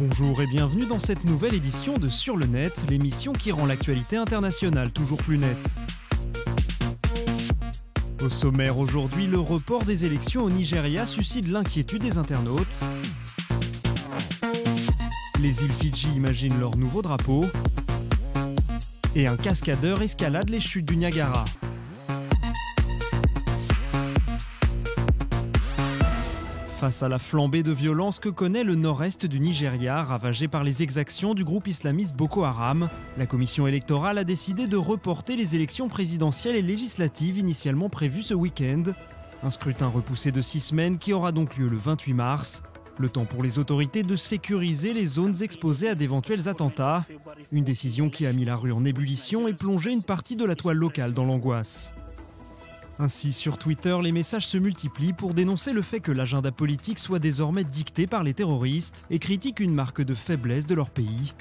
Bonjour et bienvenue dans cette nouvelle édition de Sur le Net, l'émission qui rend l'actualité internationale toujours plus nette. Au sommaire aujourd'hui, le report des élections au Nigeria suscite l'inquiétude des internautes. Les îles Fidji imaginent leur nouveau drapeau. Et un cascadeur escalade les chutes du Niagara. Face à la flambée de violence que connaît le nord-est du Nigeria, ravagé par les exactions du groupe islamiste Boko Haram, la commission électorale a décidé de reporter les élections présidentielles et législatives initialement prévues ce week-end. Un scrutin repoussé de 6 semaines qui aura donc lieu le 28 mars. Le temps pour les autorités de sécuriser les zones exposées à d'éventuels attentats. Une décision qui a mis la rue en ébullition et plongé une partie de la toile locale dans l'angoisse. Ainsi, sur Twitter, les messages se multiplient pour dénoncer le fait que l'agenda politique soit désormais dicté par les terroristes et critiquent une marque de faiblesse de leur pays.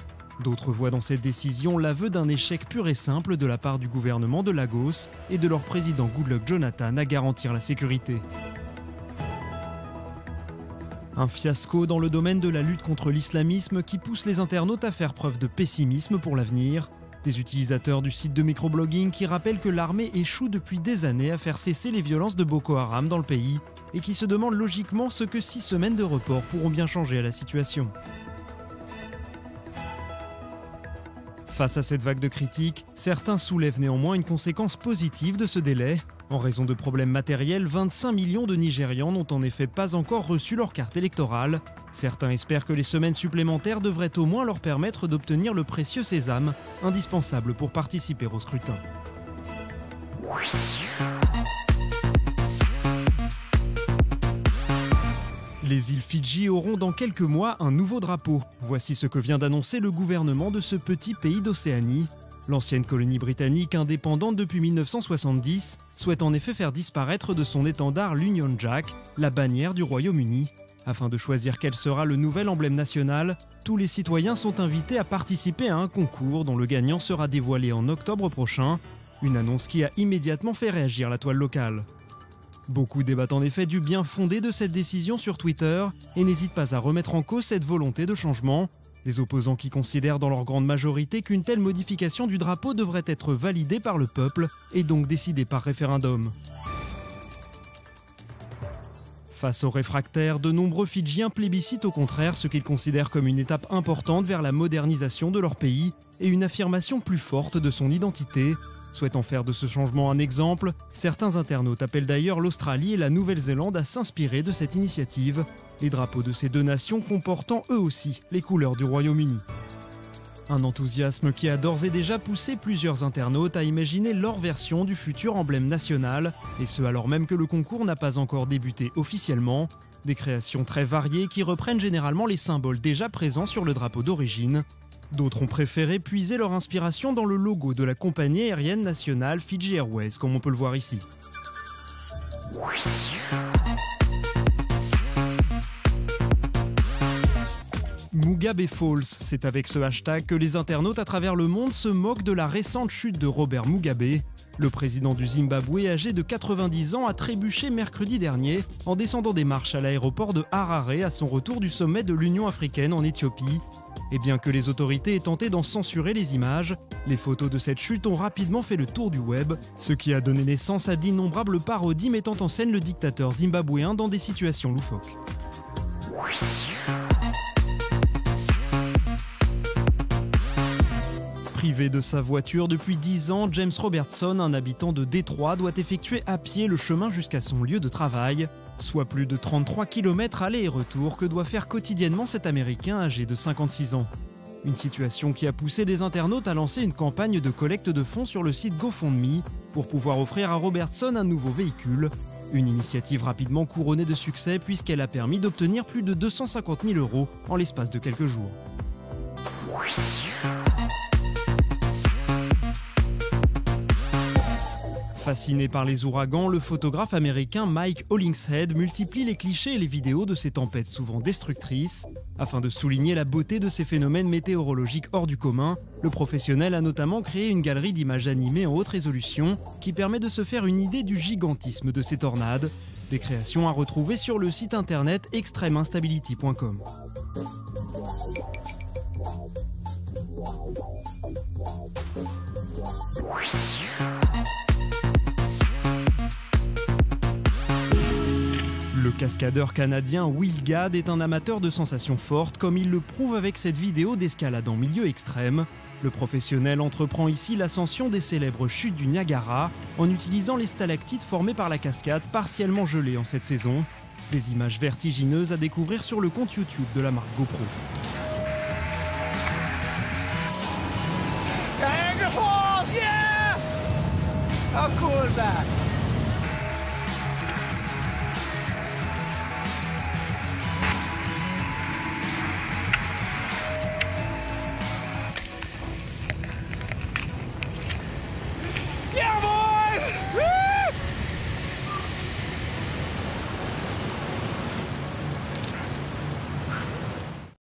D'autres voient dans cette décision l'aveu d'un échec pur et simple de la part du gouvernement de Lagos et de leur président Goodluck Jonathan à garantir la sécurité. Un fiasco dans le domaine de la lutte contre l'islamisme qui pousse les internautes à faire preuve de pessimisme pour l'avenir. Des utilisateurs du site de microblogging qui rappellent que l'armée échoue depuis des années à faire cesser les violences de Boko Haram dans le pays et qui se demandent logiquement ce que 6 semaines de report pourront bien changer à la situation. Face à cette vague de critiques, certains soulèvent néanmoins une conséquence positive de ce délai. En raison de problèmes matériels, 25 millions de Nigérians n'ont en effet pas encore reçu leur carte électorale. Certains espèrent que les semaines supplémentaires devraient au moins leur permettre d'obtenir le précieux sésame, indispensable pour participer au scrutin. Les îles Fidji auront dans quelques mois un nouveau drapeau. Voici ce que vient d'annoncer le gouvernement de ce petit pays d'Océanie. L'ancienne colonie britannique indépendante depuis 1970 souhaite en effet faire disparaître de son étendard l'Union Jack, la bannière du Royaume-Uni. Afin de choisir quel sera le nouvel emblème national, tous les citoyens sont invités à participer à un concours dont le gagnant sera dévoilé en octobre prochain, une annonce qui a immédiatement fait réagir la toile locale. Beaucoup débattent en effet du bien fondé de cette décision sur Twitter et n'hésitent pas à remettre en cause cette volonté de changement. Des opposants qui considèrent dans leur grande majorité qu'une telle modification du drapeau devrait être validée par le peuple et donc décidée par référendum. Face aux réfractaires, de nombreux Fidjiens plébiscitent au contraire ce qu'ils considèrent comme une étape importante vers la modernisation de leur pays et une affirmation plus forte de son identité. Souhaitant faire de ce changement un exemple, certains internautes appellent d'ailleurs l'Australie et la Nouvelle-Zélande à s'inspirer de cette initiative, les drapeaux de ces deux nations comportant eux aussi les couleurs du Royaume-Uni. Un enthousiasme qui a d'ores et déjà poussé plusieurs internautes à imaginer leur version du futur emblème national, et ce alors même que le concours n'a pas encore débuté officiellement. Des créations très variées qui reprennent généralement les symboles déjà présents sur le drapeau d'origine. D'autres ont préféré puiser leur inspiration dans le logo de la compagnie aérienne nationale Fiji Airways, comme on peut le voir ici. Mugabe Falls, c'est avec ce hashtag que les internautes à travers le monde se moquent de la récente chute de Robert Mugabe. Le président du Zimbabwe, âgé de 90 ans, a trébuché mercredi dernier en descendant des marches à l'aéroport de Harare à son retour du sommet de l'Union africaine en Éthiopie. Et bien que les autorités aient tenté d'en censurer les images, les photos de cette chute ont rapidement fait le tour du web, ce qui a donné naissance à d'innombrables parodies mettant en scène le dictateur zimbabwéen dans des situations loufoques. Privé de sa voiture depuis 10 ans, James Robertson, un habitant de Détroit, doit effectuer à pied le chemin jusqu'à son lieu de travail, soit plus de 33 km aller et retour que doit faire quotidiennement cet Américain âgé de 56 ans. Une situation qui a poussé des internautes à lancer une campagne de collecte de fonds sur le site GoFundMe pour pouvoir offrir à Robertson un nouveau véhicule. Une initiative rapidement couronnée de succès puisqu'elle a permis d'obtenir plus de 250 000 € en l'espace de quelques jours. Fasciné par les ouragans, le photographe américain Mike Hollingshead multiplie les clichés et les vidéos de ces tempêtes souvent destructrices. Afin de souligner la beauté de ces phénomènes météorologiques hors du commun, le professionnel a notamment créé une galerie d'images animées en haute résolution qui permet de se faire une idée du gigantisme de ces tornades. Des créations à retrouver sur le site internet extremeinstability.com. Le cascadeur canadien Will Gadd est un amateur de sensations fortes, comme il le prouve avec cette vidéo d'escalade en milieu extrême. Le professionnel entreprend ici l'ascension des célèbres chutes du Niagara en utilisant les stalactites formées par la cascade partiellement gelée en cette saison. Des images vertigineuses à découvrir sur le compte YouTube de la marque GoPro. Niagara Falls, yeah! How cool is that?